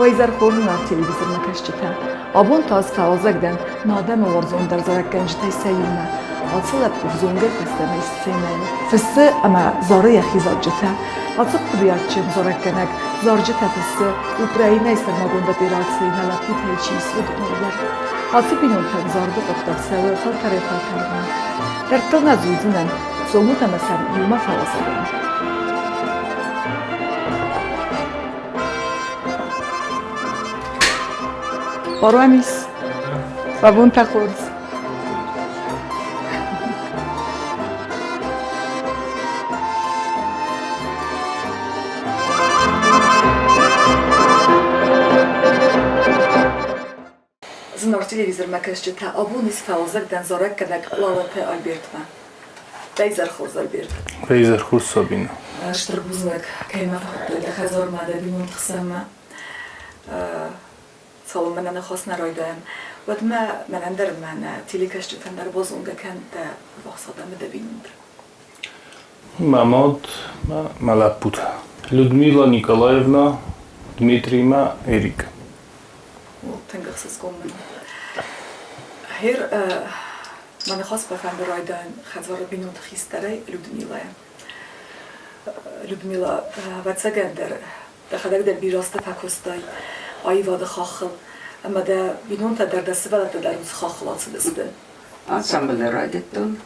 ویزر خورنا تلویزیون نکشته. آبون تاز فعازگدن نادم ورزون در زرق گنجته سیومه. عطلب بفزونگه فسته میستینه. فسته اما زاره خیزات جته. عطل بیاد چیم زرق کنگ زارجته فسته. اوکراینه است نگونده بیراتسینه لپی پیچی سود نور. عطل بینون تنزارده قطع سوی فلتره فلترمان. در تل نزودنن زموت مثلا یوم فعازگدن. بارومیس و بون تخورز. زنور تلویزیون مکشته تا آبونیس فعازگدن زارک کنگ لالته آلبرت ما. ویزر خورز آلبرت. ویزر خورز سابینا. شتربوزنگ که ما فقط خزار ماده بیمون قسمه. سالم من نخواست نرایدم و من اندر من تیلیکشت تندر بازونگه کند واسطه مدبینند. ماماد ملاب بود. لودمیلا نیکولایونا، دمیتریما، اریک. تنگخص کن. هر من خواست بفهم رایدم خزار بینند خیستره لودمیلا واتساگن در خدای در بیراسته فکستای آیواد خاخل اما ده بینون تا در دست ولد در روز خاخلات سدسته. Ансамбль Радиотон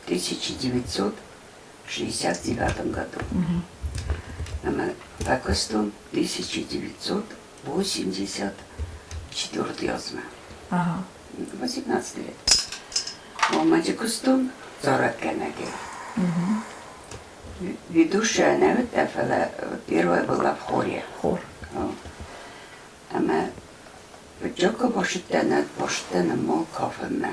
в 1969 году. Пакостон 1984 осма. 18 лет. Маджикустон 40 кенеги. Ведущая наверное, первая была в хоре. Хор. Ama çok başıttana mol kafamda.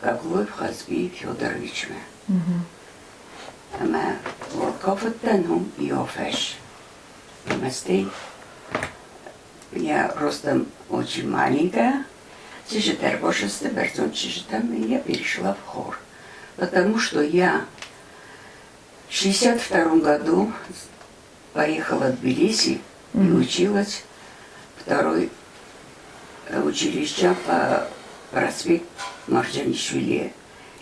Kaglov Khazbi Fyodorovich me. Ama mol kafattanum Yofesh. Масты я ростом очень маленькая. Чижитер бошесты берцон чижитам я перешла в хор. Потому что я в 1962 году поехала в Тбилиси и училась второй училище по проспект Марджанишвили.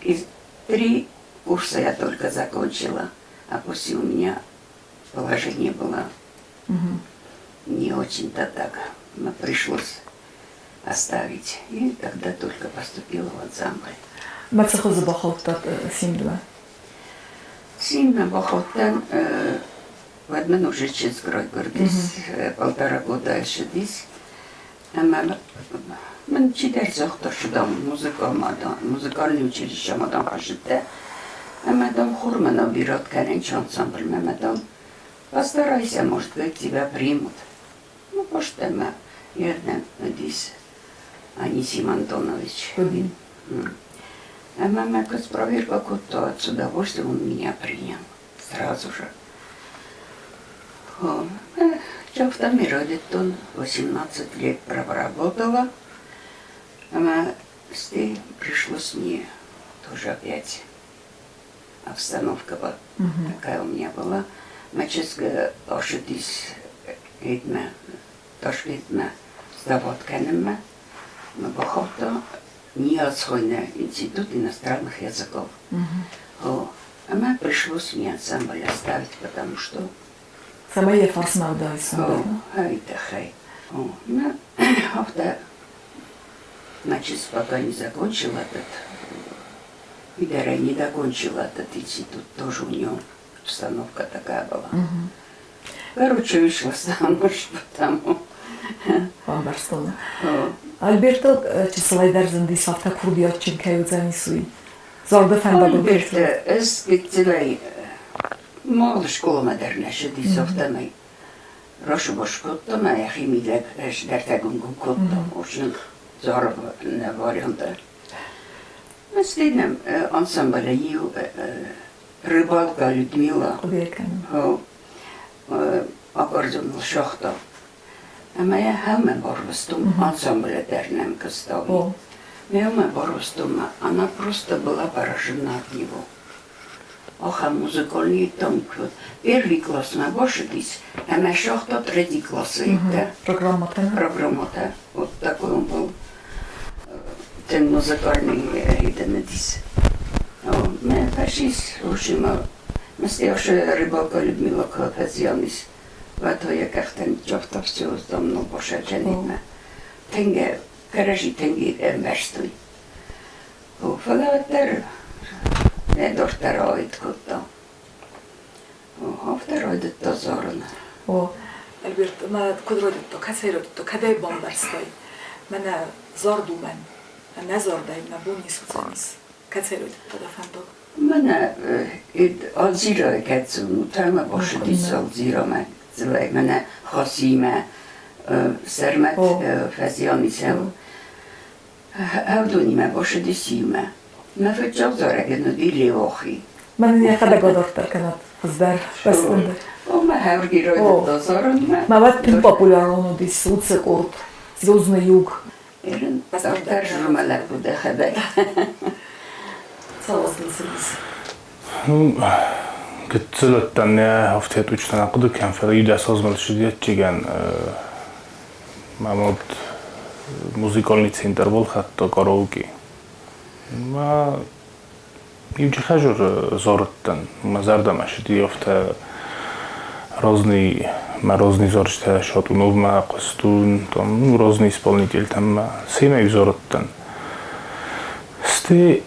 И 3 курса я только закончила, а после у меня положение было не очень-то так. Пришлось оставить. И тогда только поступила в ансамбль. Мацехо забахалтат симдла. Симна бахалтан в одном уже через гордись, 1,5 года еще здесь. Мен читер захтар шудам музыкальное училище мадан хашитте. Мадам Хурмана берет коренч ансамбль, мадам постарайся, может быть, тебя примут. Ну, может, верно, здесь Анисим Антонович. Мама, как проверка куда, с удовольствием он меня принял сразу же. Я в Томе Радиотон 18 лет проработала. Пришлось мне тоже опять обстановка такая у меня была. Маческая ошибись этна тошкитна заводканема. Мы бахото неотсхойный институт иностранных языков. Ама пришлось мне ансамбль оставить, потому что Самая фарсна удалась. Это хай. Значит, пока не закончила этот, Видера не докончила этот институт, тоже у него обстановка такая была. Короче, вышла замуж, потому. Барстона. Альберто, числай дерзенди сафта курдият чем каюдзани суи. Зорда фан Альберто, эскитилай. Мало школа модерна, что дисофтамай. Рошу башкоттама, я химилек, дертагунгу котто, очень здорово на варианта. Мы следим ансамбля рыбалка Людмила, аккордеон шахта. А моя хама борвостум ансамбля дернем костовый. Моя борвостума, она просто была поражена от него. Аха музыкальный там. Первый класс мы бошились, а мы шахта третий класс. Программата. Программата. Вот такой он был. Ten музыкальный ритмедис. Мы фашист, мы стоявшие рыбалка Людмила Клопезьянис. Вот я как-то ничего все там, но больше женитме. Тенге, каражи тенге мерстой. Фалатер, не дортероид куда. Второй это зорно. Альберт, ما كدرت تو كسرت تو كده بامبرستای من زاردو من نزار دایم نبونی سوزنیس كسرت تو دفندق من الزیرا کتسون تام باشه دیس الزیرا من زلای من خاصیمه سرمت فزیانی سو هودونی من باشه دیسیمه من فکر زاره کنه دیلی واخی من یه خدا گذاشته کنات زدر بستند ما هرگی رو دازارن ما وقت تیم پاپولارانو دیس اوتسه کورد زوزن یوگ ایران دفتر جرماله بوده خبر سوازلسınız. Gittilerden ne haftaya uçtan akıdı kan falan yüce sazmalı şiddet çeken Mahmut muzikalny center bol hatta karaoke. Ma yüce хажур зорттан мазарда машиди ofta разный зорчта шатунов ма қостун там разный исполнитель там семей зорттан. Сте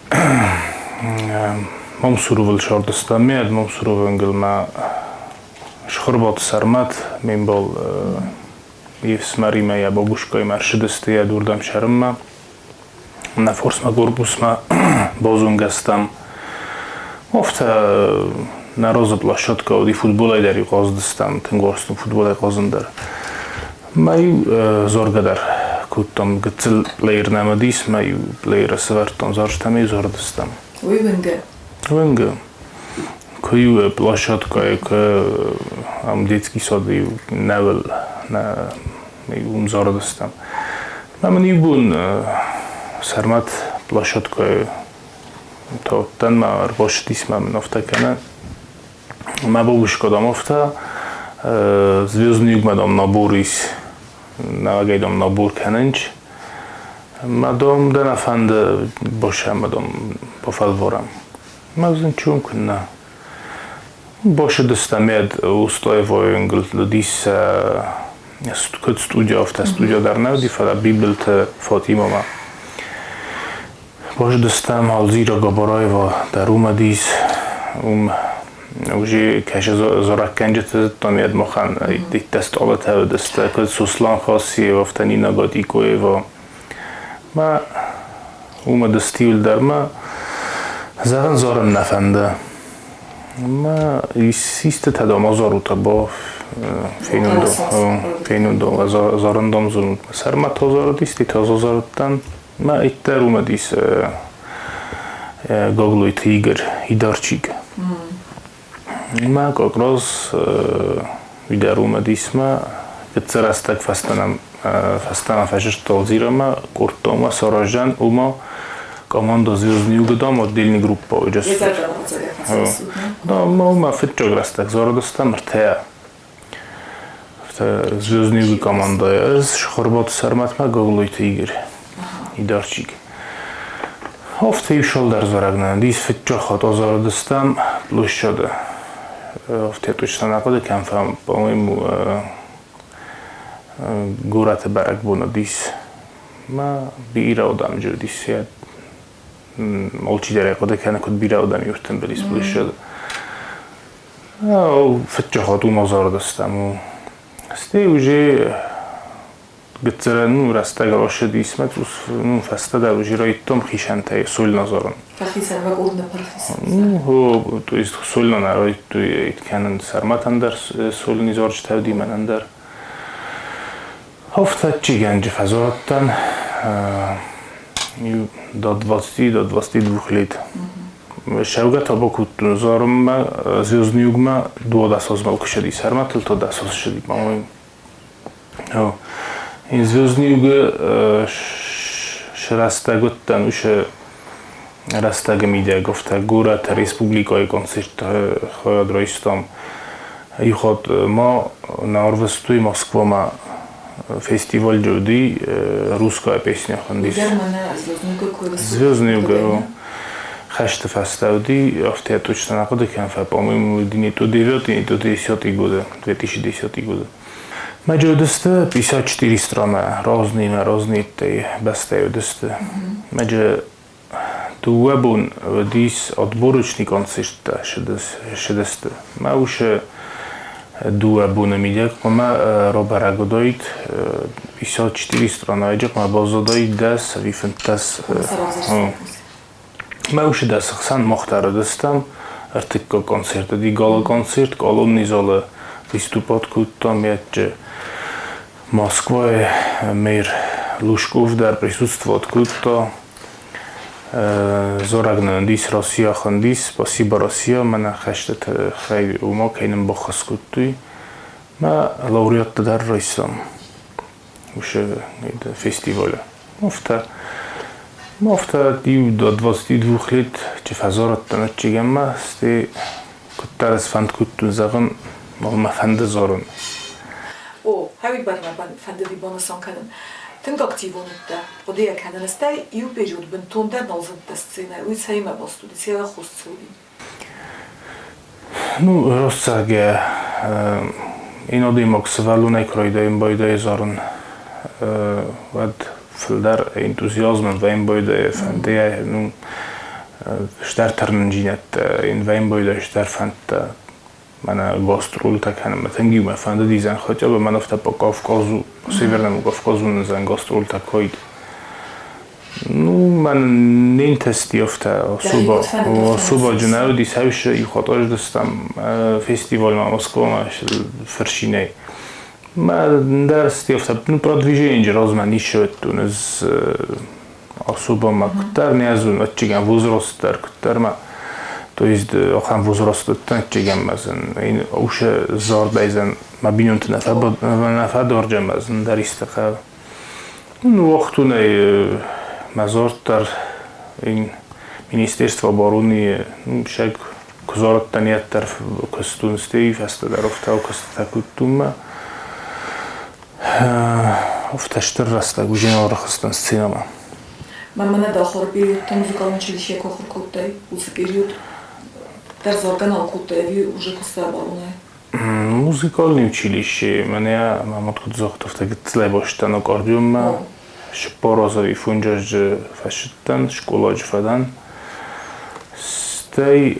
Момсурувал шордыстан мед, момсурувал ангелма шхорбат сармат, мен бол евсмарима я бабушкой маршидысты я дурдам шарымма, на форсма горбусма бозунгастам, офта на роза площадка оди футболай дари qozdыстам, тынгорстун футболай qozындар. Май зоргадар, куттам гыцыл плеернама дис, май плеера сывартам зорштам и зордыстам. Ой, Венга. Кою площадка, детский сад и навел на зордыстам. Мамни бун сармат площадка тоттан ма рвошдис мам нафтакана. Ма бабушка домофта звездный юг мадам наборис навагайдам набор кананч. Мадам данафанда боша мадам пофалворам. Мазин чум кунна. Боша дастамед устоевой ингл дис код студия авто студия дарнавди фала библиоте Фатимова. Боша дастам Алзира Габараева дарума дис уже каша заракканжет тамед махан диттест алат хавдаст код суслан خاصی وفتنی نگاتی کویوا ما اومد استیل در ما زغن زارم نفنده ما سیست تدام زارو تبا فینوندو و زارندام زرمود سر ما تازار دیستی تازار زارتن ما ایتر اومدیس گاگلوی تیگر ایدارچیگ ما گاگراز ایدر اومدیس ما گتسر استک فستانم فشش талзирама куртома саражан ума команда звездный юг дам отдельная группа уйдет. Да, мы фитчо грастак зордостам ртея. Звездный юг команда из Шхорбат сармат ма гоглой тигр идарчик. Офта и шолдар зорагна. Дис фитчо хата зордостам площада. Офта точно накода камфам, по-моему, город Баракбона дис. Ма бира одам журдис я молчи даре кода кана код бира одам юртен белис площада. Фитчо хату мазардастам. Сте уже гцера ну растага роша дисмат ну фастада уже ройтом хишантай соль назаран. Парфиса ва урна парфиса. Ну, то есть соль на ройту итканан сарматандар соль низорч тавди манандар. Офта чиганджи фазораттан до 20 до 22 лет. Шавга табакут зарма звездный югма до дасозмал кушади сарматл то дасоз шади по-моему. In звездный юг шрастаготтан уше رستگ میده گفته گوره تا ریسپوبلیکای کنسرت خواهد رایستم ای خود ما ناروستوی موسکوا ما فستیوال جودی روسکای پیسنی خوندیست звездную خشت фестиваль в точно находе кем-то по-моему не то 9 не то 10 годы 2010 годы Маджодесте 54 страны разные те бестеюдесте Маджа туабун дис отборочный концерт шедесте Мауше дуабун мидек ма робера годоит 54 страны аджак ма базодоит дас вифентас Мауше дас хсан мохтара дестам артикко концерт ди гала концерт колонни зала выступат куттам ятже Москва мир Лужков дар присутствует кутто Зорагна дис Россия хандис спасибо Россия мана хаштат хай ума кейнем бахас куттуй ма лауреат дар райсам уше фестиваля Мофта див до 22 лет че фазорат таначигема сте куттарас фанд кутту заган ма фанде зорун О, хавик барма фанде ди бонусон каден Тинг активонутта одея каден стай ю период бен тондер налзынта сцена уй сайма бастуди села хустсуди Ну, Россаге инодимок свалунай кройдаим бойдай зорун вад Filder enthousiasme Weinbäude van der nu starteren jinet in Weinbäude starfand mana gastrolta kan matangi ma fanda dizan хотя бы mana в Кавказу северному Кавказу на зан gastrolta коид Ну man нентести офта особо جناودی سوش ای خاطرش دستم فستیوال ما Москва ما فرشینه ما درستی افتاد نو продвижение rozmaný شدتون از особо мактар نیازون اتچگم возраст در کتر ما то есть آخام возраст اتچگم مزن این اوش زار بیزن ما بینونت نفر دارجم مزن در استقال نو وقتونه مزارت در این Министерство обороны شک کزارت تنیت در کستونستی فست در افتاو کست کتوم افتشتر راسته گوجین رخصتن سینما. من داخل период музыкальное училище кохор куттай уз период در зорганал куттай ви уже кустабалуне. Музыкальное училище мене мамот кудзохтов так тлебоштан аккордеон шпорозови фунжаж фашиттан школаж фадан стай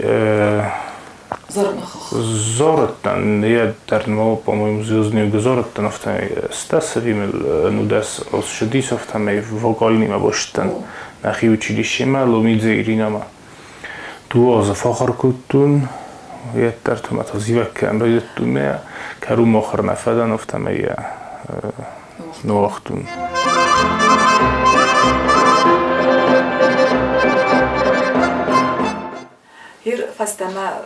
Зораттан, я дарнал, по-моему, звездную газораттан, автомей стасовим, ну дас осшедисов там и вокальным обоштан, нахи училищема, ломидзе иринама. Туа за фахар куттун, я тартум ата зиваккан райдаттуме, кару мохар нафадан автомей новахтун. Hier fastama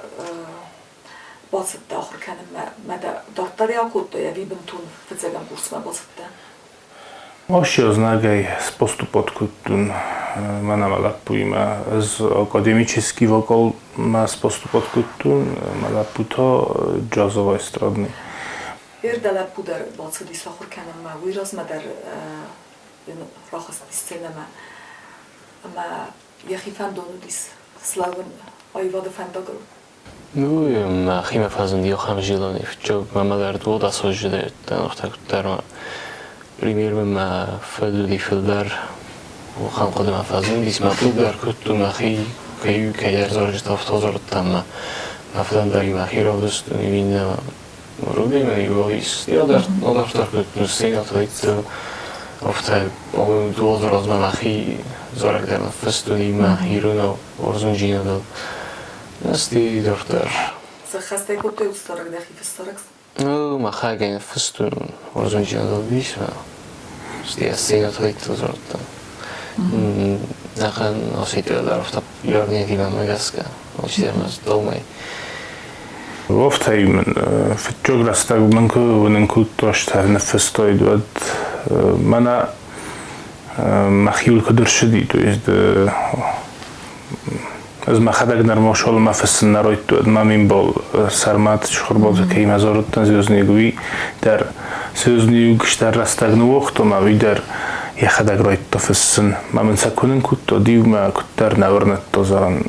basıtta ahır kanım mada doktor ya kuttu ya vi bintun fıtsagan kursma basıtta. Oşyo znagaj z postupot kuttun manamalapuima z akademiczny wokal ma z postupot kuttun malaputo jazzowo estradny. Hier dala pudar basıdi ahır kanım ma viraz madar rahas scena ma yakhifan donudis slavın ayvadı fandagru. Ну, на химе фазен дио хам жилани, чо мамадар двода сожде танохтак тарма. Примерно ма фадуди филдар وخان قدم فازن دیس مطلوب در کتو مخی کیو کیار زارج تافتازار تام نفتن داری مخی را دست نمی‌بینم مردی می‌گوییست یا در نداشتار کتو سینا تایت افتاد اون دوازده روز مخی زارگ در فستونی مخی رو نو ورزون جینا داد نستی دکتر خسته کتو استارک دخی فستارکس او مخی گین فستون ورزون جینا داد بیش ما ستی سینا تایت زارد Zachen als je daar of dat jaren die van mij is, als je maar stil mee. Of hij في الشغل استعمل منكو وننكو ترشتها نفس تويد ود منا مخيول كدر شديد ويز از مخدک در ماشال ما فسن نراید تو ما من بال سرمت شخرباز که این مزارتن زیزنیگوی در زیزنیگوش در رستگنو وقت ما وی در یه خدک راید تا فسن ما من سکنن کود تا دیو ما کود در نورنت تا زن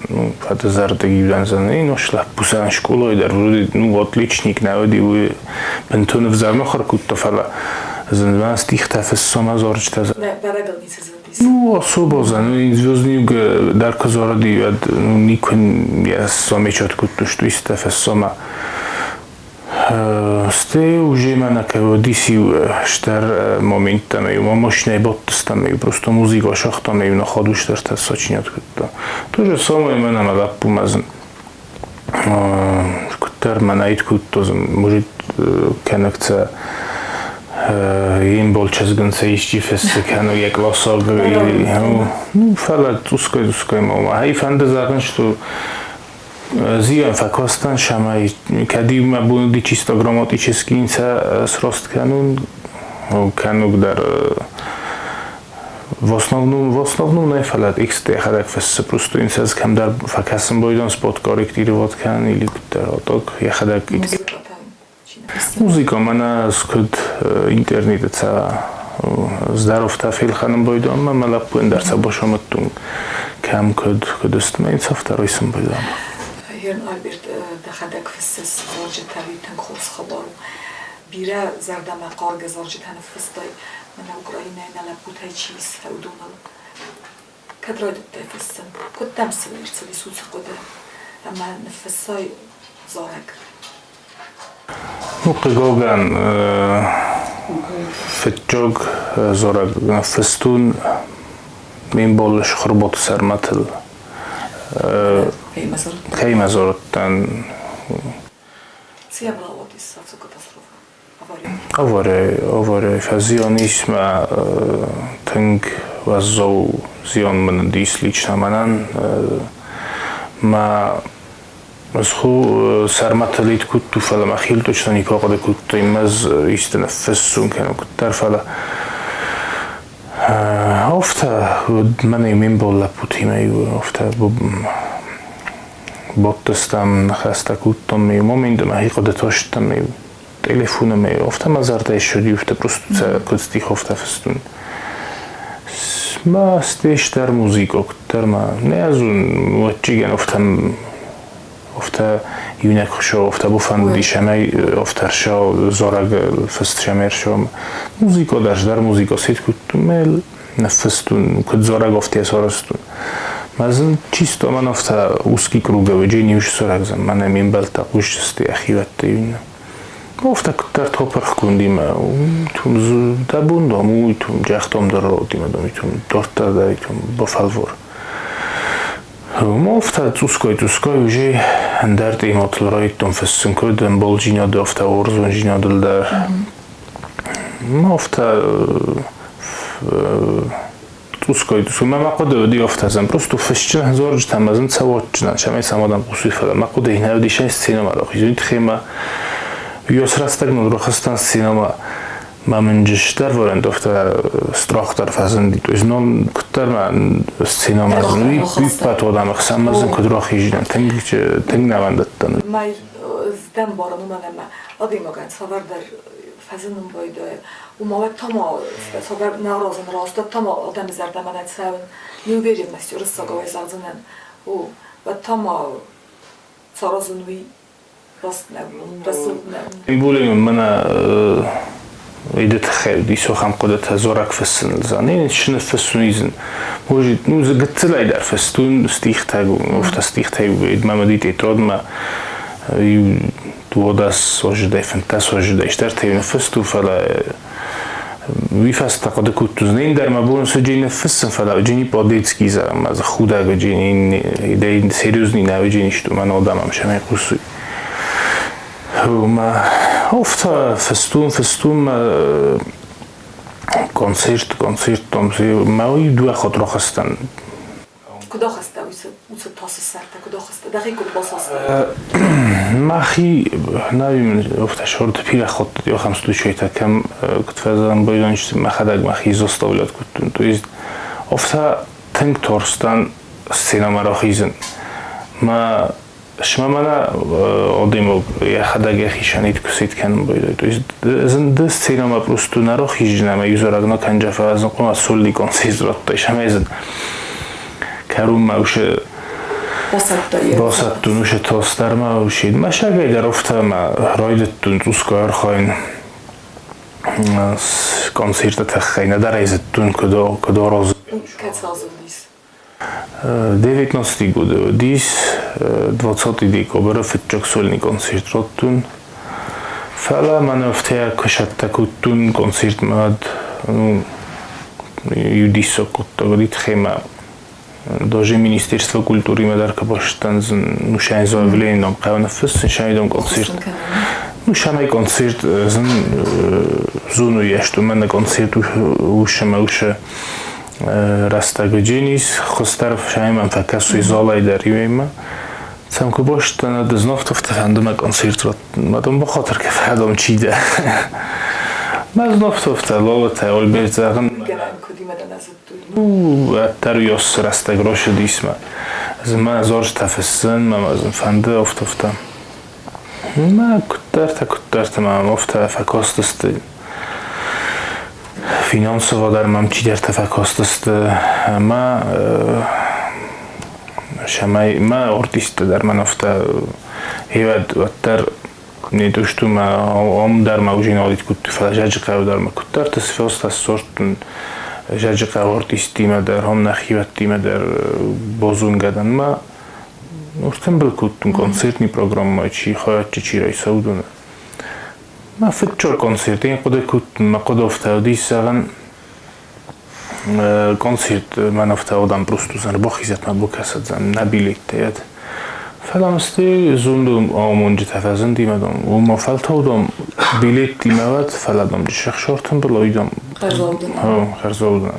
فت زردگی بدن زن این وشلح بوسان شکولای در ورود نو отличник نودی و بنتون فزرم خور کود تا فلا زن من استیخت فسن ما زارج تز ну особо за ну звездник дар казоради ну никон я самечат кутто что иста фессома сте уже мана каводиси штар моментами мощный боттстами просто музыка шахтами на ходу штар сочинят кутто то же самое мана малапу мазн куттар манайт кутто может канакца این بالچز گنده ایشی فسته کنو یک لاساگ ну فقط دوسکای ما هی فنده زرنش تو زیان فکاستن شمای کدی ما بودی چیستا گراماتیچسکی اینسا سراست کنون کنوگ در в основном не фалат эксте харак фессе просто инсаз кам дар факасм бойдан спот корректировать кан или дар оток я хадак музыка мана скуд интернет ца здоров тафил ханам бойдан ма малапун дар сабошаматтун кам кодст мейца второй сам бойдан Jan Albert da xadek fissas zorji tavitan khos khabaru bira zardama qarga zorji tanfistay mana Ukraina nala butay chis haudunal kadroid tafissan قدام سوير تسوي صوت قدام أما نفساي زارك مقيقوغان فتجوغ زارك نفستون من بالش خربط سرمتل كي مزارتن سيا بلاواتي السافة كتاسروفا أوري فزيانيسم تنگ وزو زيان من ديس ليچنا منن ما خو سرمتليت كنت فلا ما خيل точно никогда كنت يمز يستنفسون كانوا كنت تعرف أفتا من يمين بولا بوتيمي أفتا بوتستم نخسته كنت مي момент ما هي قد تاشتم مي تلفون مي أفتا ما زرت شدي أفتا просто كنت أفتا فستون ما استيش در موزيكو كتر ما نازون واتجيجن أفتا يونك خشوا أفتا بوفن ديشمي أفتا شو زارق فست شمر شو موزيكو درش در موزيكو سيت كنت مل نفستون كنت زارق أفتي سارستون مازن چیستو من أفتا وسكي كروجا وجيني وش زارق زم من أمين بلتا وش استي أخيرت تيونا أفتا كتر توبرخ كنديم توم دابوندم ويتوم جاختم دروديم دمیتوم دورتا دایتوم بافالور ما أفتا توسكوي وجي هندرت إيماتل رايتوم في السنكود بالجينا دافتا ورزون جينا دلدار ما أفتا توسكوي ما قد دي أفتا زم просто فشچن هزارج تمازن سواتچن شمای سمادم قصوی فلا ما قد هنا ودي شاي سينما راخيزون تخيما يوسرستگن درخستان سینما ما منجش در ورند افته استراخ در فزندی تو از نون کتر من سینما روی بیپات آدم خسم مزن کدراخی جدن تنگ نوندت تن ما زدم بارم منم آدم اگر سوار در فزنم بایده و ما وقت تمام سوار نارازن راست تمام آدم زرده من اتساون نیوگیریم مسیور ساگوی زازنن و تمام سارازن وی يقولون منا إذا تخيل دي سو خم قدرت هزارك في السن الزانين شنو في السنيزن موجود نوز قلت لا يدار في السن استيختاج وفت استيختاج ما مديت يتراد ما دوادس وجدي فنتاس وجدي اشترت ينفستو فلا ويفاست قد كنت زين در ما بون سجين نفسن فلا جيني باديتسكي زرم از خودا جيني إذا سيريوزني ناوي جيني شتو من آدمم شمي قصوي ما أفتا فستون كونسيرت ما هو يدوي خاطر خستن كدا خسته ويس تاسس سرته كدا خسته دقيقة باساسته ما خي ناوي من أفتا شورت بيلا خاطر يا 5 شوية كم كنت فازن بايدانش ما خدك ما خي زوستا ولاد كنت تو أفتا تنك تورستان السينما راخيزن ما شما منا آدمو یه خداگه خیشانید کسید کنم باید تو از دست سینما پروستو نرو خیج نمی یوزرگنا کنجا فازن قم از سولی کنسیز رات تایش همه از کروم موشه باسط دونوش تاستر موشید مشاگه در افته ما رایدت دون روزگار خواین کنسیرت تخینه در ایزت دون کدا راز XIX года, дис 20 декабря фитчок сольный концерт роттун. Фала манавтя кошаттакуттун концерт мад юдисо кутта говорит хема. Даже Министерство культуры мадарка баштан ну шайн заявление нам кавнафс шайдом концерт. Ну шамай концерт зн зону яшту мен концерт уша Растагодженис, хостаров шайман факасу из Алай дарима. Сам кубош тана дзнов тофтафандам концерт рот. Мадам бахатер ке фадам чида. Ма знов тофта лолата Ольберт заган. Тариос растагрош дисма. Зма зорж тафсэн мамазн фанда офтофта. Ма куттарта мам офта факостсты. Finansowo dar mam ci der tafakos jest ma artist dar manofta hevad watter ne doshtu ma dar ma ujinadit kut falajaj dar ma kuttar tasfos tas sortun jajqa artisti ma dar hom nakhivati ma dar bozungadan ma urtem bil kutun koncertni program ma chi khoyat chi rai sauduna ما فتشور كونسيرتين قد كنت ما قد افتادي ساغن كونسيرت ما نفتادم بروستو زن بخيزت ما بوكاسد زن نبيليت تياد فلامستي زوندم آمونجي تفازن ديمدم وما فلتودم بيليت ديموات فلادم جشخ شورتم بلايدم خرزاودن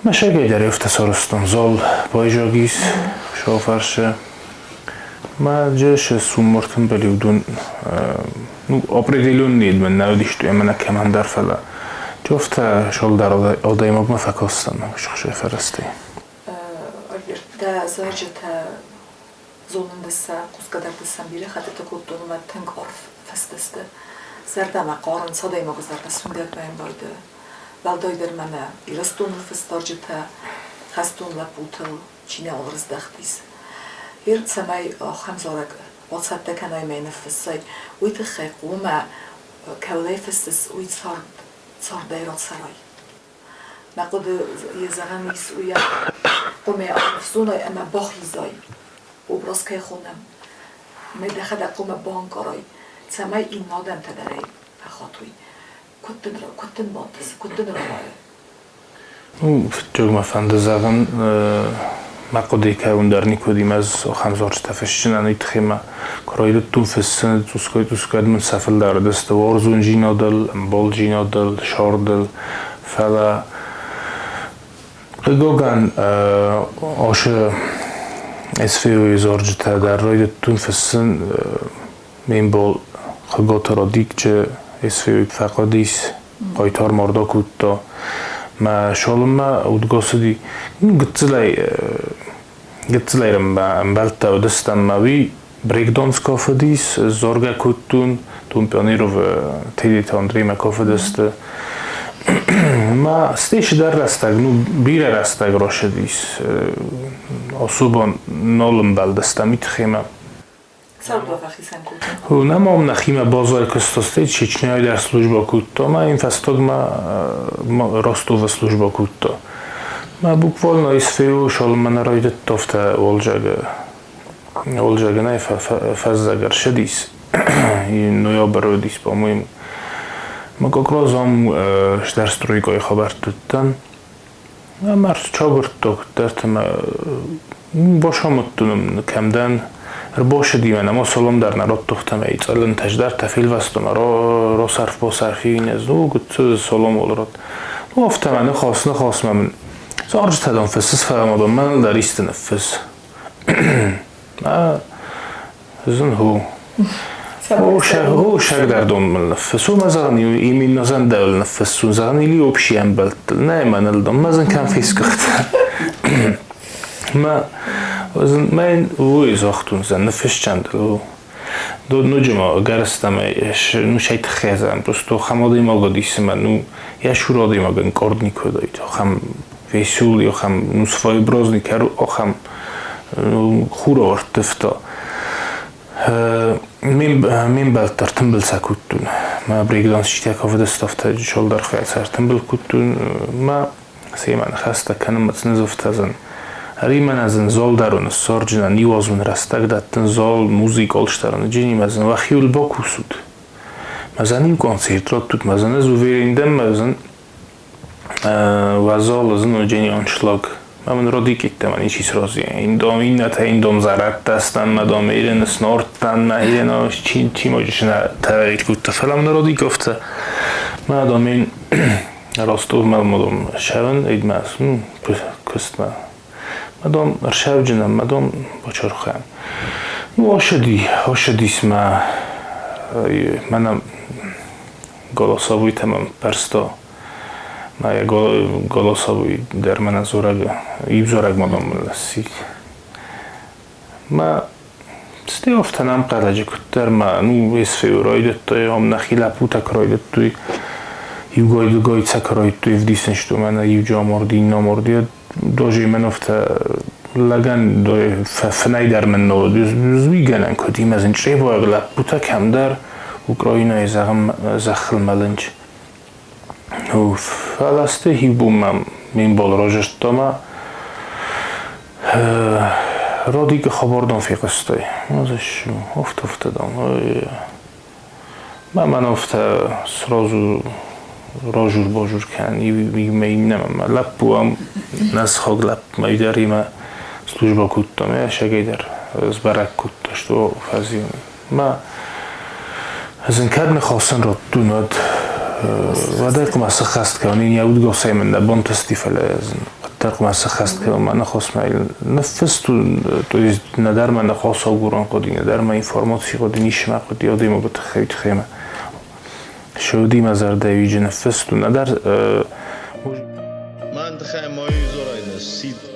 ما شاگه در افت سارستان زال بايجاگيس شافرشه ما جش سومرتم بليودون определенный من نودی شدی من کماندار فلا جفت شال در آدای ما فکستن شخصی فرستی. Albert da zajta zonunda sa qusqadar desam bile xatta takutun ma tank orf fastasta zarda ma qaran saday ma guzarda sundat bayn boyda baldoyder mana ilastun fastarjta xastun la putal china olrizdaxtis ir samay khamzorak WhatsApp kan ay meine fessay uit khaquma kawlay festas uit sar dairat saray naqad yazaganis uya قومي أنفسونا أما باخي زاي وبراس كي خونم مدة خدا قوم بانكاراي سماي إن نادم تدري أخاطوي كنتن بانتس كنتن رماية فتوق ما فاندزاغن ما قدي كون درني كوديم از خمزارش تفشن أنا يتخيم كرايد تون في السنة تسكايد من سفل دار دست وارزون جينا دل بال جينا دل شار دل فلا قدوغان آش اسفیوی زارجته در روی تون فسن مین بال خگات را دیگ چه اسفیوی فقادیس قایتار مردا کود ما شالم ما اودگاسدی گتزلای رم بلتا و دستم موی بریکدانس کافه دیس زارگه کود تون پیانیرو و تیدیت اندری ما کافه دسته ما стејше да растаг, ну бире растаг рошедис. Особо нолм балдаста митхема. Саудова фахисан кут. Намам нахима базар костостей чечняй дар служба кутто, ма инфастог ма Ростова служба кутто. Ма буквально исфеу шол мана райдет тофта олжага не фаззагар шедис. И ноябр родис, по-моему. ما как раз در سтройкой خبر دادن مرد چاگرد دکترتم باشم متونم کمدن باشه دیمه نما سلام در نراد دختم ایت الان تجدر تفیل وستم را صرف با صرفی نزدو گفت سلام ولرد گفتم من خواست من زارج تدام فسس فرمادم من در ایست نفس زن هو هو شاك دردون من نفس ومازال يمين نزان داول نفس وزان اللي وبشي عم بلت نايم أنا الدم مازال كان في سكت ما من ویز وقتون زن نفش چند دو نجما گرستم نوشید خیزم پس خمادی ما گدیس من یا شورادی ما گن کارد نیکودایت خم ویسول یا خم نصفای برازنی کرد خم خورا ورتفتا من بالتر تنبل سکوتون ما بریگدانس شیتیا کافه دستافت جال در خیال سر تنبل کتون ما سیمان خسته کنم متنزفت ازن هری من از این زال درون سارجنا نیوازون رستگ دادن زال موزیک آلشترانه جنی مزن و خیول با کوسود مزن این کنسرت را توت مزن از ویریندم مزن و زال از این جنی آنشلاگ من رادی کیت من چیز رازیه این دام این نت این دام زرد دستن مدام ایرن سنارتن نه ایرن چی ماجش نه تغییر کود تفلا من رادی گفته مدام این راستو مدام شون اید ماسون کست مدام ارشاو جنم مدام بچر خام واشدی اسم منم گلاسابوی تمام پرستا ما یا گلاسابوی در من زورگ ایبزورگ مدام لسی ما ستی افتنام قلعه کتر ما نو اسفی رایدت توی هم نخیل پوتک رایدت توی یو گاید سکرایت توی افدیسنش تو من یو جا مردی نامردی دوجی من افته لگن دوی فنای در من نو زوی گنن کدیم از این چه با اغلب بوده کم در اوکراینای زخل ملنج و فلسته هی بومم من بال راجشت داما را دیگه خبردان فیقسته ازش افته دام من افته سرازو راجور باجور کن میگم لب بوام نسخاق لب میداری ما служба کودم یا شگیدر از برک کود داشت و فضیونی ما از این کار نخواستن را دوناد و در قم از خست که آنین یود گوسه من نبان تستیفله از در قم از خست که من نخواست میل نفس تو ندر من نخواست آگوران قدی ندر من اینفورماتی قدی نیشم قدی آدی ما بتخیت خیمه شودی مزار دویج نفس تو ندر من دخم مایی زورایده سید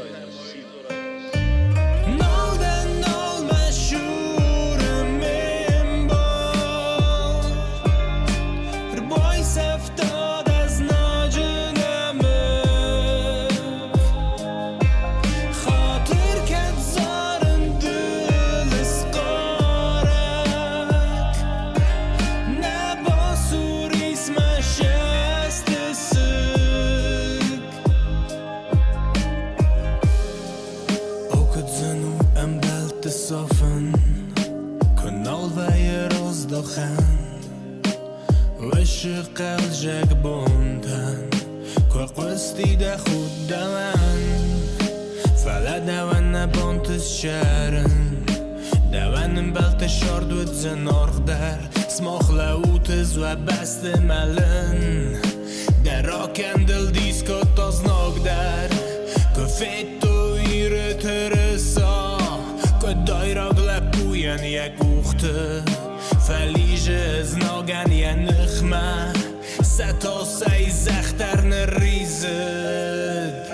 قلجك بونتن كو قصدي ده خود دوان فلا دوان بونتس شارن دوان بلت شارد و زنارغ در سماخ لوتز و بست ملن در راکندل دیسکو تازناک در که فیتو ایره ترسا که دایراغ لپوین یک وقته فلیج از ناگن یه نخمه ستا سی زختر نریزد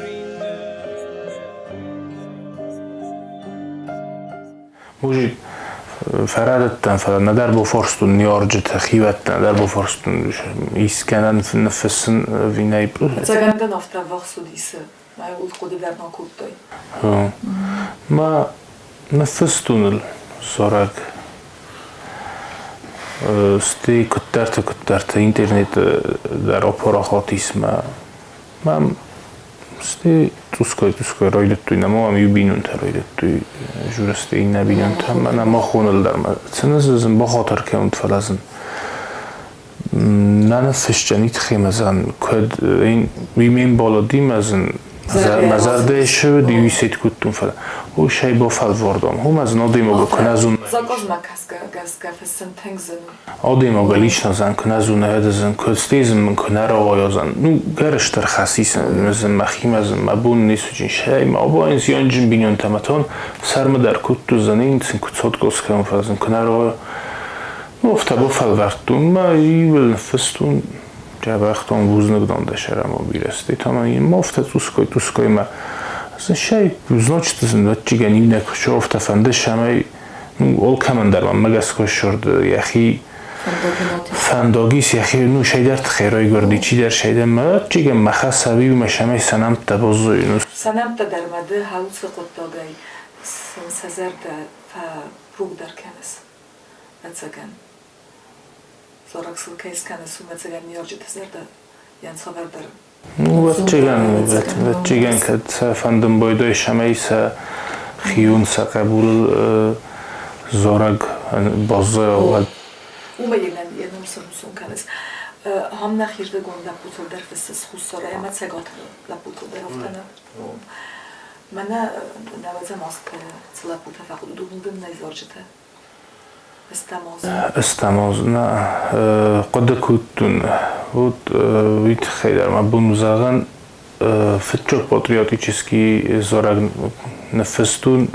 موجود فرادتن فلا ندر بفرستون نیارجت خیوتن ندر بفرستون ایسکنن نفسن وینای زگندن افته وقت دیسه ما یود خودی در ناکود دای ما نفستون سرک ستی کترت اینترنت در اپراخات اسم من ستی توسکای رایدت توی نما هم یو بینون تا رایدت توی جورستی این نبینون تا من اما خونل در من سنزم با خاطر که اون فلزن ننفش جنیت خیم ازن کد این بیمین بالا دیم ازن مزرده شو دیویسیت کتون فلا او شای با فل واردام هم از نادیم بکن از اون زاگاز مکسکه فسن تنگزن آدیم آگلیش نزن کن از اون هدزن کستیزم من کنه را آیازن نو گرش در خصیصن مزن مخیم از مبون نیست و جین شای ما با این زیان جن بینیون تمتان سرم در کتو زنین سن کتسات گوز کنم فلزن کنه را افته با فل وردون ما ایول نفستون جا وقتان بوز نگدان دشرم و بیرستی تا من این مافته توسکای ما شاید значит چیگه نیم نکشو افتفنده شمای اول کمان در من مگس کش شد یخی فنداگیس یخی نو شیدر تخیرای گردی چی در شیدر ما چیگه مخص سبی و مشمای سنم تبازوی نو سنم تدرمده هاوس قطاگای سنسزرد فروق در کنس اتسگن زارکسل کیس کنس و اتسگن نیارجی تزرده یعنی صبر در و چیگن که فندم بایدای شمای سا خیون سا قبول زارگ بازه و او بگیرن یه نمسون کنس هم نخیرده گون لپوتل در فستس خود اما تسگات لپوتل در افتنه من نوازم است لپوتل فقط دوبندم نیزارجته استماز نه قد کودتون بود ویت خیلی ما بونزاغن فتچو پاتریاتیچسکی زارگ نفستون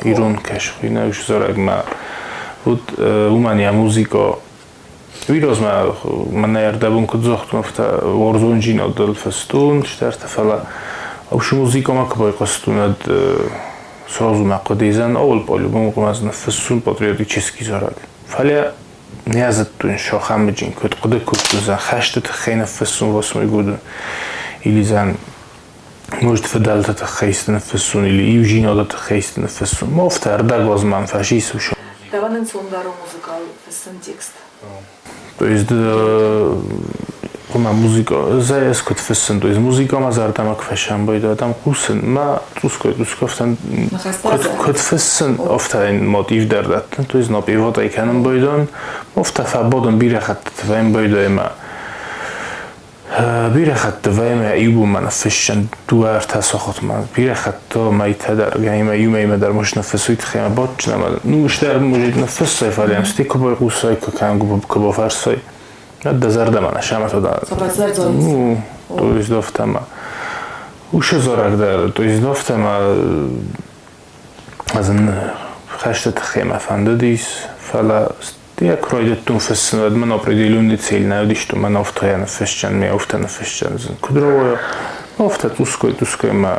ایران کشفی نوش زارگ ما بود اومانیا موزیکا ویروز من نیردبون کد زخت مفتا ورزون جینا دل فستون شترت فلا اوش موزیکا ما کبای قستوند сразу мақодизан аввал по-любому аз нафсун патриотический зараг. Фаля неязаттун шохамджин код қуда кутузан хаштат хейна фсун восмой году или зан может федалтат хейстен фсун или южинодат хейстен фсун. Мофтар даг возман фашист уш. Даванен сондаро музыкал фсун текст. То есть ما موزیکا زایس کد فسن تو از موزیکا ما زارتم اکفشم باید آدم قوسن ما توسکفتن کد فسن افتادن موتیف دردن تو از نپیوات ایکنم بایدن مفتفع بودن بیره خط تفهم باید ما بیره خط تفهم ایوب من فشن دوار تساخت من بیره خط تا میت در گیم ایوم در مش نفسویت خیام باد نمال نوش در موجود نفس سایفالی امستی کبار قوسای که کانگو کبافرسای ده زرده من شمت داد. تو از دفتم وش زارگ در تو از دفتم از این خشت خیمه فندادیس فلا دیگه کرایدتون فسند من آپریدیلون دیتیل نودیش تو من افتای نفشچن می افت نفشچن زن کدرویا افت توسکای ما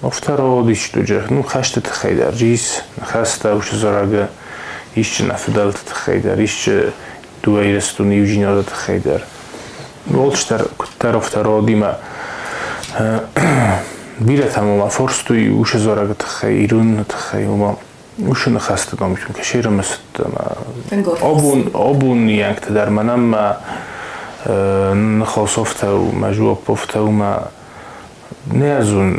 افت را دیش تو جه نو خشت خیدر جیس خسته وش زارگ ایش نفدالت خیدر ایش دوایرستون یوجینادت خیدر ولشتر طرفدار دیما بیره تمام فرستوی وش زارگت خیرون تخیوما وش نخسته دام چون کشیر مثل آبون یانکت در منم ما نخواصفته و مجواب پفته و ما نیازون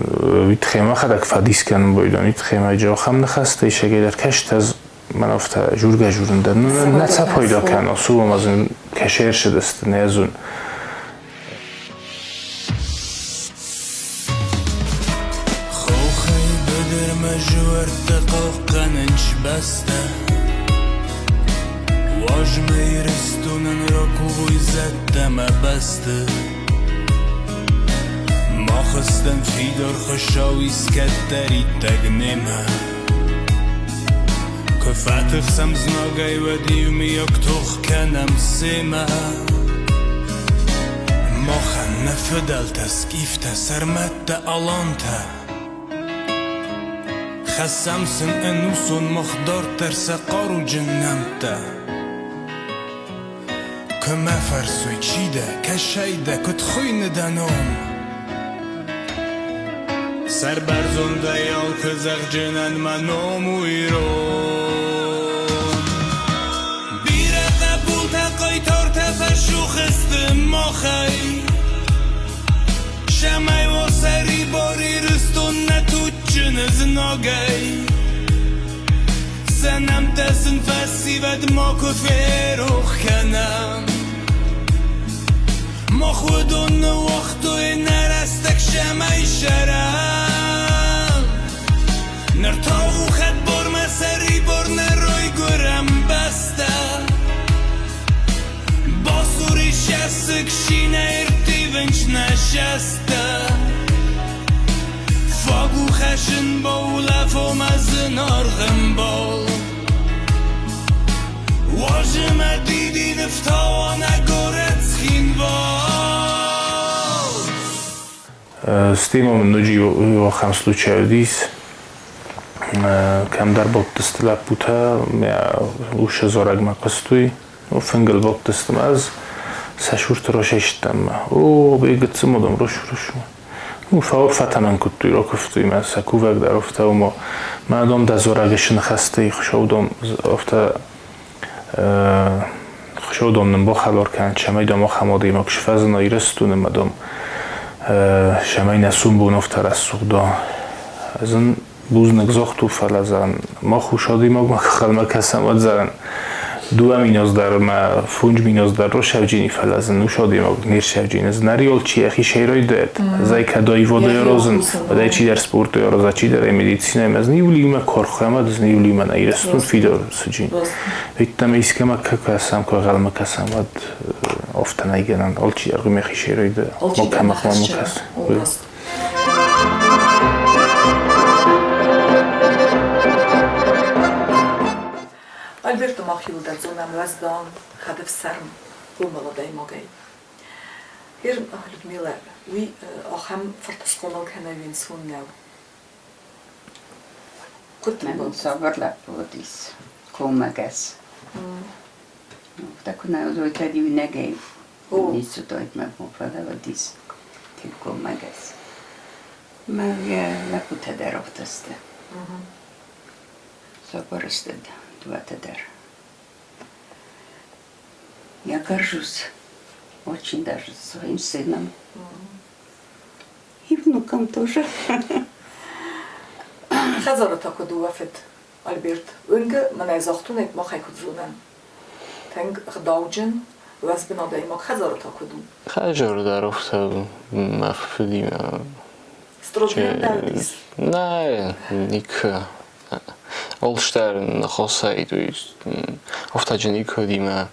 ویت خیمه خدک فدیس کنم بایدان ویت خیمه جا خم نخسته ایشه در کشت از من افته جورگه جورنده نه چه پیدا کنه صبح از این کشیر شده است نیازون خوخی بدر مجور تقاقنش بسته واج میرستونن را کوی زدم بسته ما خستن فیدار خشاوی سکتری تگنیمه كفاتخ سمزناقاي وديومي يكتوخ كنم سيما مخن نفدل تسكيفتا سرمتا ألانتا خسمسن انوسون مخدار ترسقارو جنمتا كما فرسوي چيدا كشايدا كتخوي ندانوم سر برزنده یال که زغجنن منام و ایران بیره قبول تقای تار تفشو خستم ما خی شمعی و سری باری رستون نتو جنز ناگی سنم تسن فسی ود ما کفیروخ کنم ما خودون وقتوی نرستک شمعی شرم نرتاو خد بار مسری بار نروی گرم بسته با سوری شستک شینه ارتی ونچ نشسته فاگو خشن با لفو مزن آرغم بال واجم دیدی نفتا و نگورت خین بال С тем ночи в хам случаевдис, кем дар боптестла пута, я уж зораг макастуй, фенгел боптестам аз, сашур трошештам, о бегет модом рошу. فور فتمن کتوی را کفتوی من سکووک در افته و من دام در زورگشن خسته خشودم افته خشودم نم با خبر کن شمای دام خماده ما کش فز نایرستون مدام شمای نسوم بون افته رسوق دا از این بوز نگذاختو فلزن ما خوشادی ما خلما کسم اد زن دو امیناز در ما فونج میناز در رو شوجینی فلزن نوشادی ما نیر شوجین از نریال چی اخی شیرای داد زای کدای وده رازن و چی در سپورت یا راز چی در مدیسین از نیولی ما کارخانه از نیولی من ایرستون فیدار سجین ویتام ایسکه ما کاسم که غلم کاسم ود افت نایگنن آل چی در میخی شیرای داد ما کم خواهم مکس Альберто Махилда зонам ваздан хадев сарм бу молодой могай. Ир Людмила, ви ахам фартасқонал канавин суннав. Мен собрала подис комагас. Так на озойта дивнегей. Нису тоит ме попадавадис тил комагас. Мага лапута дарофтасте. Собрастед. Я горжусь очень даже своим сыном. И внукам тоже. Хазара тако дуафет Альберт. Унге мене захтунет махай кудзунан. Тенг гдауджен вас бенадай мак хазара тако ду. Хажар дарофта мафдим. Строжген дардис. Не, ник Олштern хосай, то есть офтадженик дима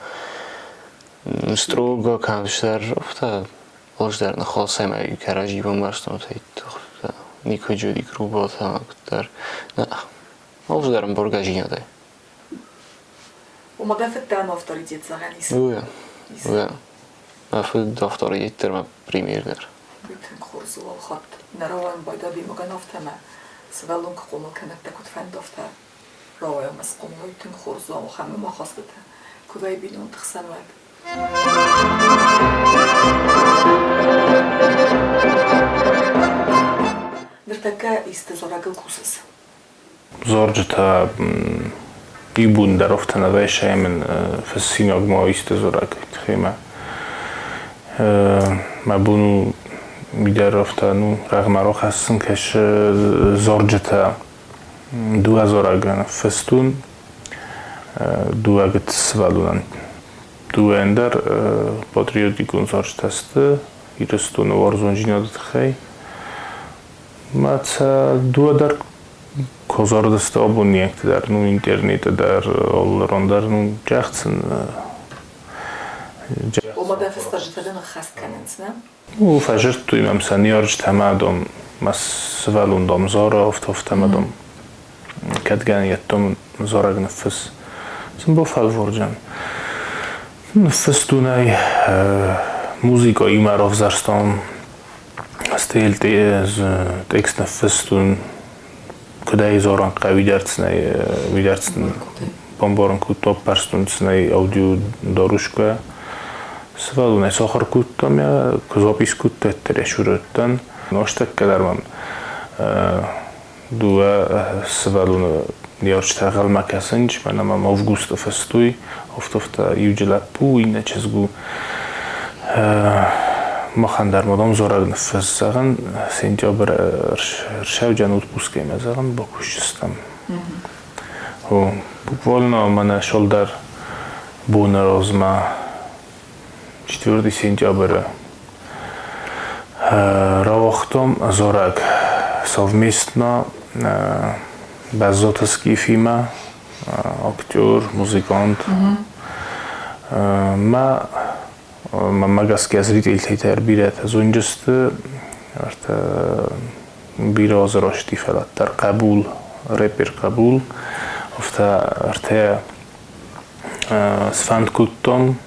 строго камштер офта Олштern хосай май каражи бомбастон тайт нико джуди грубо тамактар на Олштern боргажинядай. وما قفت دام авторитет заганис. Уя. Афуд авторитет ма пример дар. Битен хорзул хат нараван байда би маган автама. سوالون که قوم کنه تکوت فندافته روای مسقومی تن خورزو و همه ما خواسته کدای بینون تخسن ود در تکه استزارگل کوسس زارجتا بیبون در افتنه ویشه من فسیناگ ما استزارگل خیمه ما بونو میدر رفتنو رقم را خستن کش زارجتا 2000 اگرن فستون 2 سوالونن 2 اندر پاتریوتیکون زارجتا است ایرستون وارزونجینا داد خی ماتا 2 در کوزار دست آبونی اکت در نو اینترنت در آلران در نو جختن وما ده فستاجتدن خست کننس نه؟ او فجرت توی ممسن یارج تمادم مس سوالون دام زارا افتم دام کدگن یتم زارگ نفس سن با فالورجن نفس دونای موزیکا ایماراف زرستان استیل تکست نفس دون کدای زاران قوی درتسن بامبارن کتاب پرستون سنای اودیو داروشکا سوالونه ساخر کودتم یا کزاپیس کودت ترشورتن ناشتک کدرمم دو سوالونه نیارش تغل مکسنج منم آفگوست فستوی افتفتا یوجلپو اینه چزگو ما خندر مدام زارگ نفس زغن سنجابر رشاو جنود بوسکیم زغن با کشستم و بوالنا من شال در بون رازما 4 сентября работам зораг совместно базотовский фильм актер музыкант ма магаски зритель тербирет зунжст арта бироз рашти фалаттар قبول рэпер قبول офта арта сфанд куттом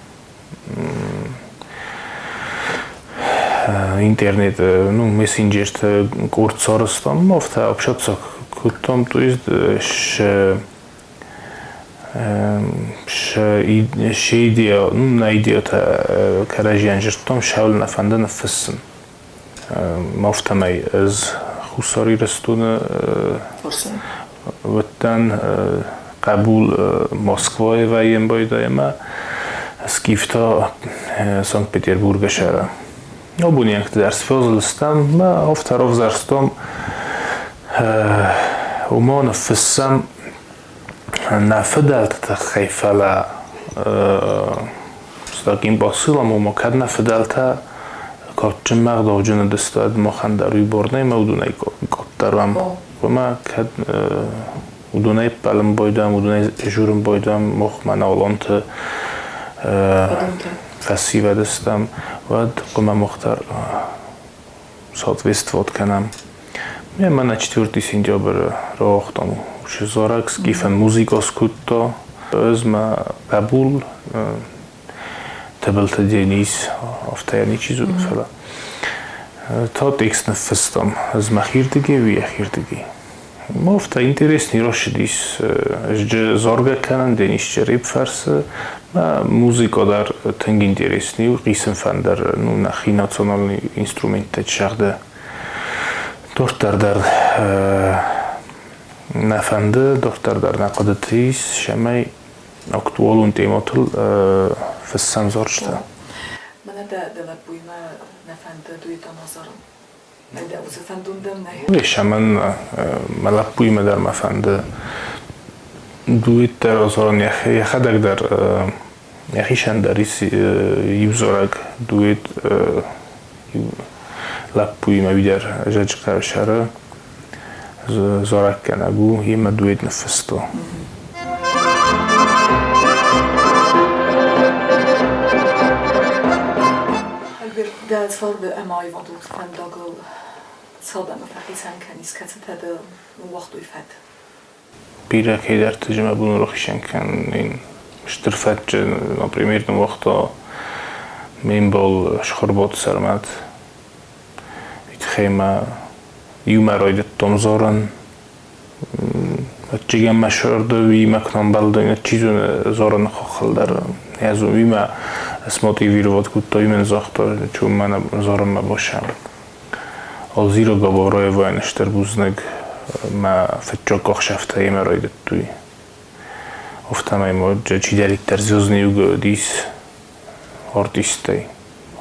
интернет, ну, мессенджер, курс оростом, офта общаться кутом, то есть, идея, ну, на идеята, каражьян жертвом шаул на фанда на фессен. Мафтамай из хусари растуна, ваттан قبول مسکوای و یم باید ما سکیفتا سانت پتربورگ شهر. نبودی که درس فضلستم ما افتراف زرستم و ما نفسم نفدلت تخیفلا استاقیم باسیلم و ما کد نفدلت کارچه مقدار جن دستاد ما خندروی برنه ما ودونه کترم و ما کد ودونه پلم بایدم ودونه جورم بایدم مخ من اولانت فسی و دستم و قم مختار соответствовать کنم من на 4 сентябрь راختم وش زارکس گیفن موزیکا سکوتا از ما قبول تبلت دینیس افتانی چیزو فلا تا تکست نفستم از مخیردگی و یخیردگی مفتا интересный راشدیس زارگه کنن دینیش جریب فرسه ما موزیکا در تنگ интересный و قیسم فن در نخی ناسیونالنی اینسترومنت شغده دکتر در نفنده دکتر در نقدتیس شمای اکتوالون تیماتل فسان زارشته من ده بویما نفنده دوی تنظرم ده اوز فندوندم نه ویش من ملپویما در مفنده دوی در آزاران یخدک در یخیشن دریس یوزارک دوی لپویما بیدر جج قرشاره زارک کنگو یما دوید نفستو ده سال به امای وادوت فنداگل صادم فخیسن کنیس کتت ده وقت ویفت بیره که در تجمع بون رو خیشن کن این اشترفت например نو وقتا من بال شخربات سرمت خیمه یوم راید تمزارن چیگم مشورده وی مکنم بلده چیزون زارن خال در نیازم وی ما اسماتی ویروات کتایی من زاختار چون من زارم ما باشم al zero gavaraj vajon esterbuznek ma fetcsakak sefte ma rajdett túi. Ofta mai mod čiderit terziózni ugo dis artistei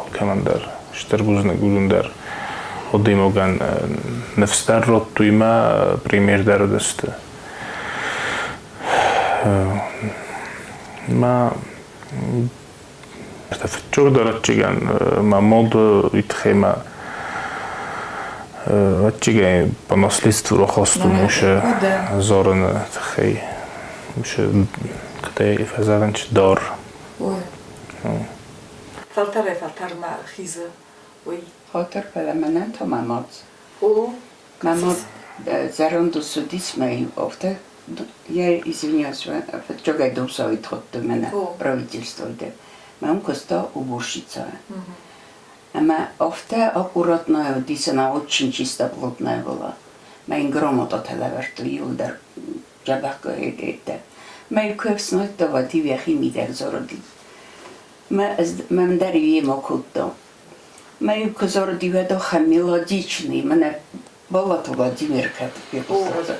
alkemandar esterbuznek ulundar odimogan nefstarrot túi ma primér darodeste. Ma fetcsok daradcsigan ma mod itchema Отчигай по наследству рохосту муше зорен тхей муше ктай фазаранч дар. فلتر ما خیزه وی خاطر پلمنه تا مماد او مماد زران دو سودیس مایی افته я извиняюсь, чогай дом совет ход до меня правительство иде. Мам коста уборщица. Ама офте аккуратная, дисана очень чисто плотная была. Mein грамота телеверту юлдар жабака это. Май көпсной това ти вяхи мидер зороди. Мам дари ема кутто. Май козороди ведо хамелодичный, мене была то Владимир Капитан.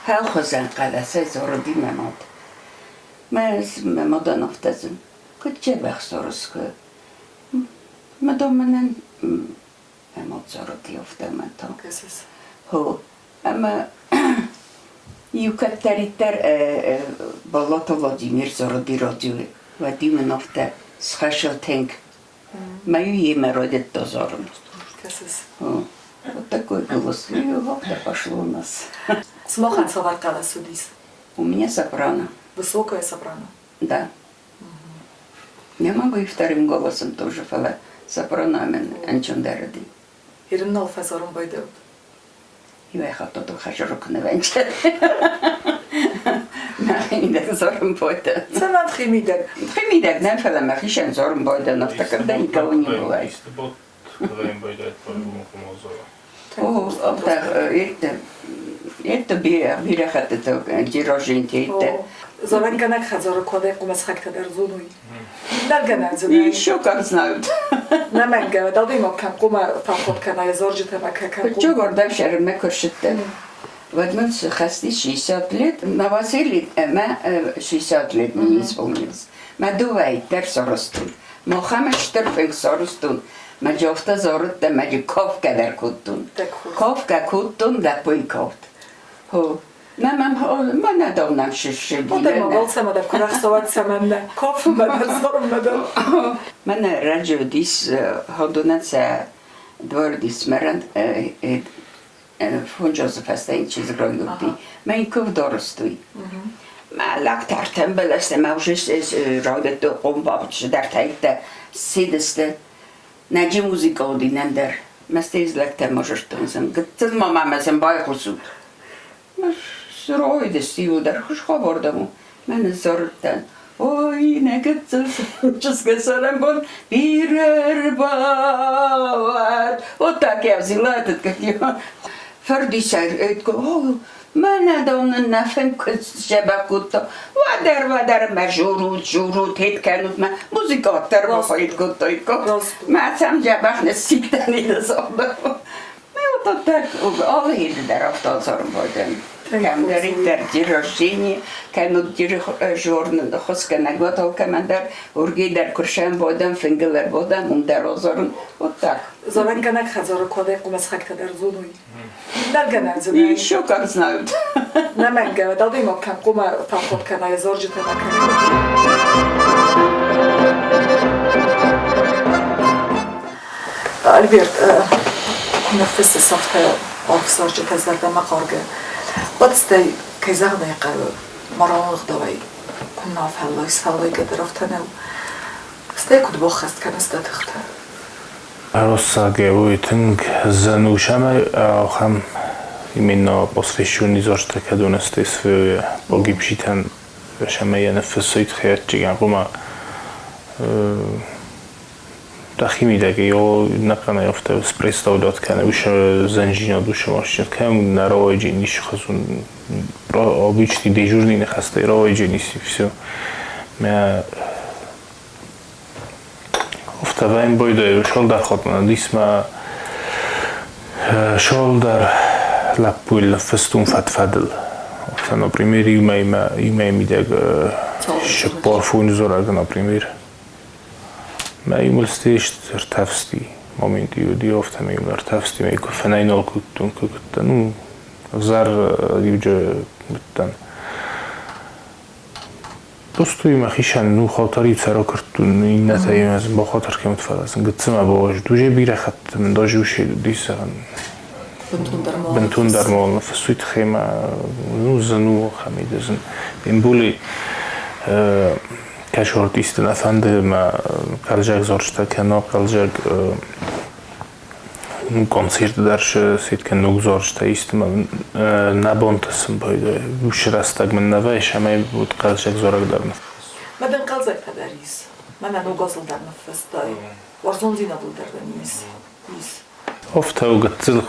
Халхозан قدسه زوردی مماد. ممادان افتازم. کجا بخش درست که مدامنن مماد زوردی افتام تا. هو اما یوکتریتر بالا تو وادیمیر زوردی رادیو و دیمن افته سخشل تنگ. مایویه مرادت دازارم. Вот такой голос. И вот пошло у нас. Смохан соваркала судис. У меня сопрано. Высокая сопрано. Да. Я могу и вторым голосом тоже фала сопрано амен анчондаради. Ирнал фазором байдел. И я хату то хашрук на венче. Махинда зором бойда. Сама тхимидер. Тхимидер, не фала махишен зором бойда, но так когда никого не бывает. Dovem băi de albumul cu Mozova. Это бирахат это дирожинте это. Завенганак хазар коде кумас хакта дар зунуй. Дарганак зунуй. Еще как знают. Наманга дадим кам кума фанкот кана зоржита макакам. Что гордам шерме кошетте. Вот мы хасти 60 лет, на Василий, 60 лет мне исполнилось. Мы дувай терсоростун. Мохаммед Штерфинг соростун. Мы джофта зоротта, мы джи ковка дар куттун. Ковка куттун да пуйковт. Хо. ما ندانم بوده مقال سمده کرخ سواد سمنده کاف مدر زارم مدر من رجو دیس هادونت دوار دیس مرند فون جوزف هسته این چیز را یوردی من این کف درستوی من لکتر تنبل است موجش رایت دو قوم بابچ در تایید سیدسته نجی موزیک آدی نندر مستیز لکتر موجش دونزم گتز ماما مزم بای خسود روی دستی در خوشخواه بردم من زارتن اوی نگت چسکه سرم بود بیرر باور و تاکی از زیلاتت کتی فردی سر اید که من ندانم نفهم که شبه کتا و در مجورود هید کنود من موزیکات در بخواهید کتایی که من هم جبه نسیکتنی دزاده من так alle heden daar aftal zorgen worden. Kan daar ik daar dirigeren, kan ook dirigeren, hoska na gotovo kan daar urgi daar kurşan bodam, fingeler bodam, daar zorgen, вот так. Завенганак хазар коде кумас хакта дар зунуй. Дарганак зунуй. Еще как знают. Наманга дадим кам кума фанкот кана зоржита макакам. Альберт, نفس صفحة أفسر جت زرد ما قارجة بدستي كيزغ دقيقة مرة غدوي كنا في الله يسفلي قدر أفتنا استي كنت بخست كان استدخته Rozsage ujting zanušame, ham imенно посвященный зашта кадунасты свое погибшитан шаме я нефсойт хаятчиган кума تخیمی دیگه یا نکنه یافته سپریستاو داد کنه وش زنجینا دوش ماشین کم نرای جنیش خزون را آبیچتی دیجور نی نخسته رای جنیسی فیسو ما افته و این بایده شال در خود من دیسم شال در لپویل فستون فتفدل افته например ایمه میده شپارفون زورگ например ما يملستيش ترتفستي مومنتي ودي أفتح ما يمرتفستي ما يكون فناينال كتون كتنو زار يوجا بتن دوستوی مخیشن نو خاطری سرا کرتون این نتایی از با خاطر که متفرزن قدسم باش دوجه بیره خط من داجی وشی دیسرن بنتون در مال نفسویت خیمه نو زنو خمیدزن این بولی کاش آرتیست نفهمده ما کالجاک زارشته کنار کالجاک کنسرت درش سید که نگذارشته ایست من نبانتسم باید وش راستگ من نوایش همه بود کالجاک زارگ در نفس مدن کالجاک پدریز من نگذل در نفس دای ورزونزی نبود در دنیس افته و گتزل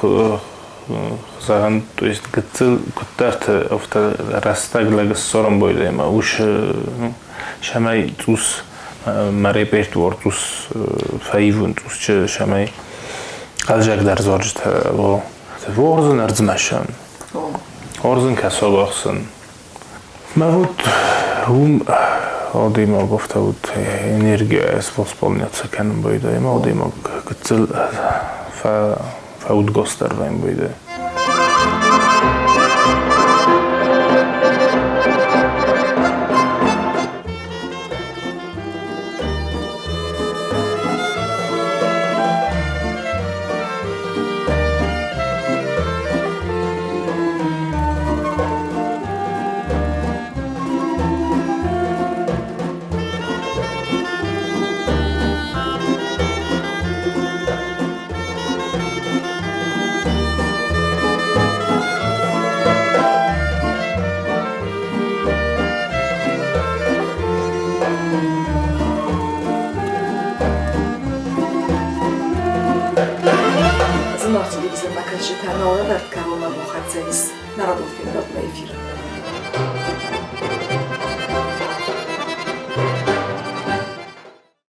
زغن то есть گتزل کترت افته راستگ لگس سرم باید ما وش شمای توس مرپرتوار توس فایون توس چه شمای کالجاک در زارجت و ورزن ارزمشان ورزن کسا باخسن ما بود هم آدیما گفته بود انرژی از восполнять کنم باید ما آدیما کتل فاود گستر ویم باید телевизор на крыше канала Верткарона Бухацейс. Народов фильм «Родной эфир».